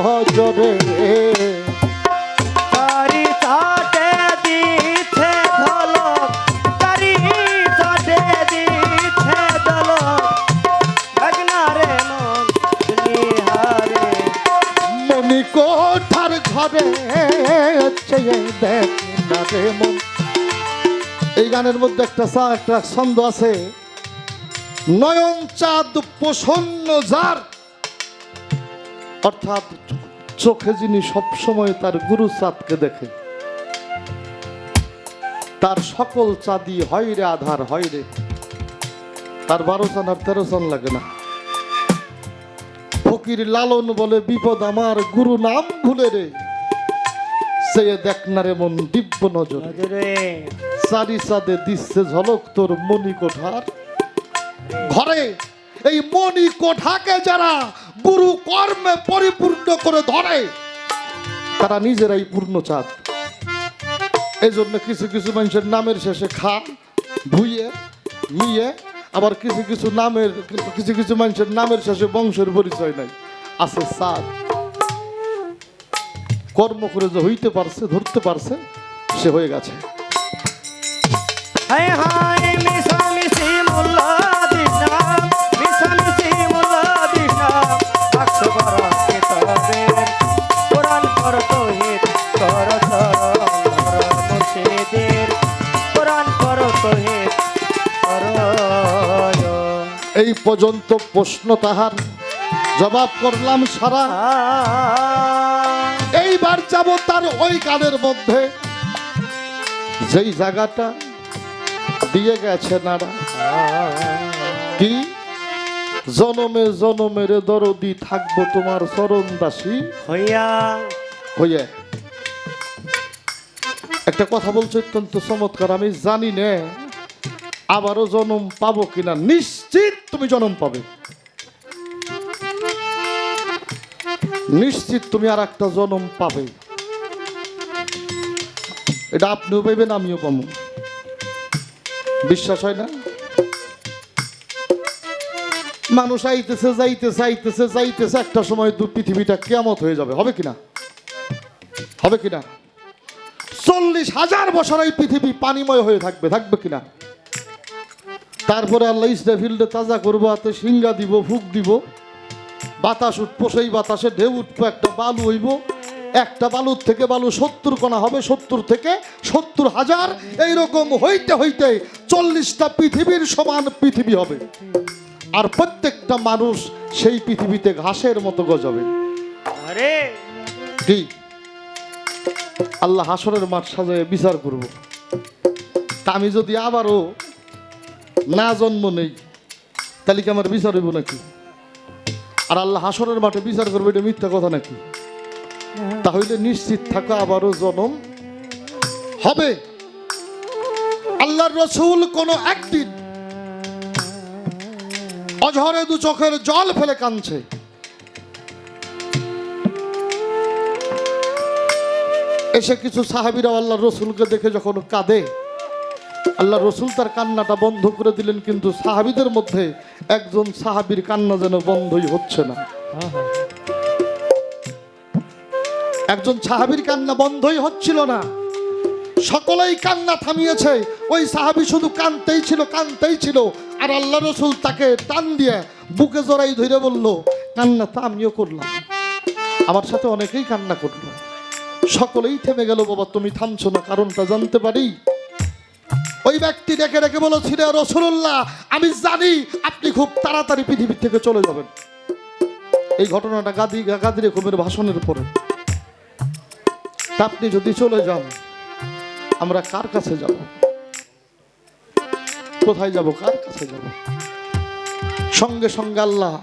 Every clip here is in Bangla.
নজরে তারি চাটে দিছে ঝলক, তারি চাটে দিছে ঝলক, গগনারে মন নিহারে। মনি কোঠার ঘরে চেয়ে দেখ না রে মন। এই গানের মধ্যে একটা ছন্দ আছে, নয়ন চাঁদ প্রসন্ন যার, অর্থাৎ চোখে যিনি সবসময় তার গুরু চাঁদকে দেখে, তার সকল চাঁদি হয় রে আধার হয় রে, তার 12 চান আর 13 চান লাগে না। ফকির লালন বলে বিপদ আমার গুরু নাম ভুলে রে, সে দেখ না রে মন দিব্য নজরে। নজরে চারি চাঁদে দিচ্ছে ঝলক তোর মনি কোঠার ঘরে। এই মনি কোঠাকে যারা গুরু কর্মে পরিপূর্ণ করে ধরে তারা নিজেরাই পূর্ণ চাঁদ। এই জন্য কিছু কিছু মানুষের নামের শেষে খা ভুইয়ে মিয়ে, আবার কিছু কিছু মানুষের নামের শেষে বংশের পরিচয় নাই, আছে চাঁদ। কর্ম করে যে হইতে পারছে ধরতে পারছে সে হয়ে গেছে। হায় হায় মিশামিশি মোল্লা দিশাম, মিশামিশি মোল্লা দিশাম, 112 কিতাবের কোরআন পড় তৌহিদ কর চরণ মুর্শিদের, কোরআন পড় তৌহিদ কর। এই পর্যন্ত প্রশ্ন তাহার জবাব করলাম সারা। এইবার যাব তার ওই গানের মধ্যে যেই জায়গাটা দিয়ে গেছে নারা, কি জনমে জনমের দরদি থাকবো তোমার চরণ দাসী হইয়া। হইয়া। একটা কথা বলছে অত্যন্ত চমৎকার, আমি জানি না আবারও জন্ম পাবো কিনা, নিশ্চিত তুমি জন্ম পাবে, নিশ্চিত তুমি আর একটা জন্ম পাবে। এটা আপনিও পাইবেন আমিও পাবো, বিশ্বাস হয় না? মানুষ আইতেছে যাইতেছে আইতেছে যাইতেছে, একটা সময় পৃথিবীটা কিয়ামত হয়ে যাবে, হবে কিনা? হবে কিনা? 40,000 বছর এই পৃথিবী পানিময় হয়ে থাকবে, থাকবে কিনা? তারপরে আল্লাহ ইসরাফিলকে তাজা করবো, হাতে সিঙ্গা দিব, ফুক দিব, বাতাস উঠবো, সেই বাতাসে ঢেউ উঠবো, একটা বালু হইব, একটা বালুর থেকে বালু 70 কণা হবে, 70 থেকে 70,000, এইরকম হইতে হইতে 40টা পৃথিবীর সমান পৃথিবী হবে। আর প্রত্যেকটা মানুষ সেই পৃথিবীতে ঘাসের মতো গজাবে। আরে কি আল্লাহ হাসরের মাঠ সাজায় বিচার করব। তা আমি যদি আবারও না জন্ম নেই তাহলে কি আমার বিচার হইব নাকি? আর আল্লাহ হাসরের মাঠে বিচার করবে, এটা মিথ্যা কথা নাকি? তাহলে নিশ্চিত থাকা আবারও জন্ম হবে। আল্লাহর রসুল কোনো একদিন অঝরে 2 চোখের জল ফেলে কাঁদছে। এসে কিছু সাহাবীরা আল্লাহর রসুলকে দেখে যখন কাঁদে, আল্লাহ রসুল তার কান্নাটা বন্ধ করে দিলেন, কিন্তু সাহাবীদের মধ্যে একজন সাহাবীর কান্না যেন বন্ধই হচ্ছে না। একজন সাহাবীর কান্না বন্ধই হচ্ছিল না, সকলেই কান্না থামিয়েছে, ওই সাহাবী শুধু কাঁদতেই ছিল, কাঁদতেই ছিল। আর আল্লাহ রসুল তাকে টান দিয়ে বুকে জড়াই ধরে বলল, কান্না তা আমিও করলাম, আমার সাথে অনেকেই কান্না করলো। সকলেই থেমে গেল। বাবা তুমি থামছো না, কারণটা জানতে পারি? ওই ব্যক্তি ডেকে ডেকে বলেছিল, রাসূলুল্লাহ আমি জানি আপনি খুব তাড়াতাড়ি পৃথিবী থেকে চলে যাবেন। এই ঘটনাটা গাদির খুবের ভাষণের পরে। আপনি যদি চলে যান আমরা কার কাছে যাব? কোথায় যাব? কার কাছে যাব? সঙ্গে সঙ্গে আল্লাহ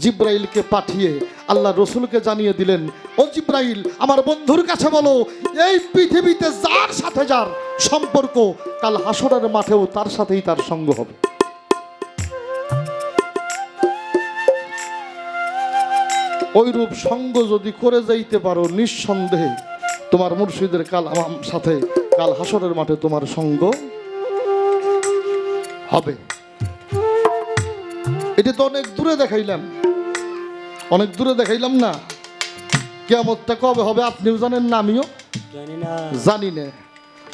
জিব্রাইলকে পাঠিয়ে আল্লাহ রসুলকে জানিয়ে দিলেন, ও জিব্রাইল আমার বন্ধুর কাছে বলো, এই পৃথিবীতে যার সাথে যার সম্পর্ক কাল হাসরের মাঠেও তার সাথেই তার সঙ্গ হবে। ওইরূপ সঙ্গ যদি করে যাইতে পারো, নিঃসন্দেহে তোমার মুর্শিদের কাল আমার সাথে কাল হাসরের মাঠে তোমার সঙ্গ হবে। এটা তো অনেক দূরে দেখাইলাম, অনেক দূরে দেখাইলাম না? কিয়ামতটা কবে হবে আপনিও জানেন না, আমিও জানি না। জানি না।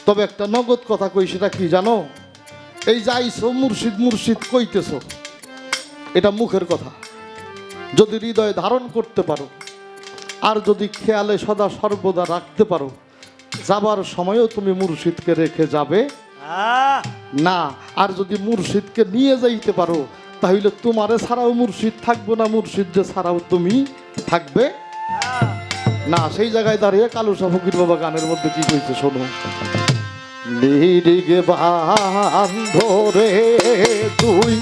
তবে একটা নগদ কথা কই, সেটা কি জানো? এই যাইছো মুর্শিদ মুর্শিদ কইতেছো, এটা মুখের কথা। যদি হৃদয়ে ধারণ করতে পারো, আর যদি খেয়ালে সদা সর্বদা রাখতে পারো, যাবার সময়ও তুমি মুর্শিদকে রেখে যাবে আহ, না। আর যদি মুর্শিদকে নিয়ে যাইতে পারো, তাহলে তোমারে ছাড়াও মুর্শিদ থাকবে না, মুর্শিদে ছাড়াও তুমি থাকবে আহ। না। সেই জায়গায় দাঁড়িয়ে কালুসা ফকির বাবা গানের মধ্যে কি কইছে শোনো। নিরিগে বান্ধরে তুই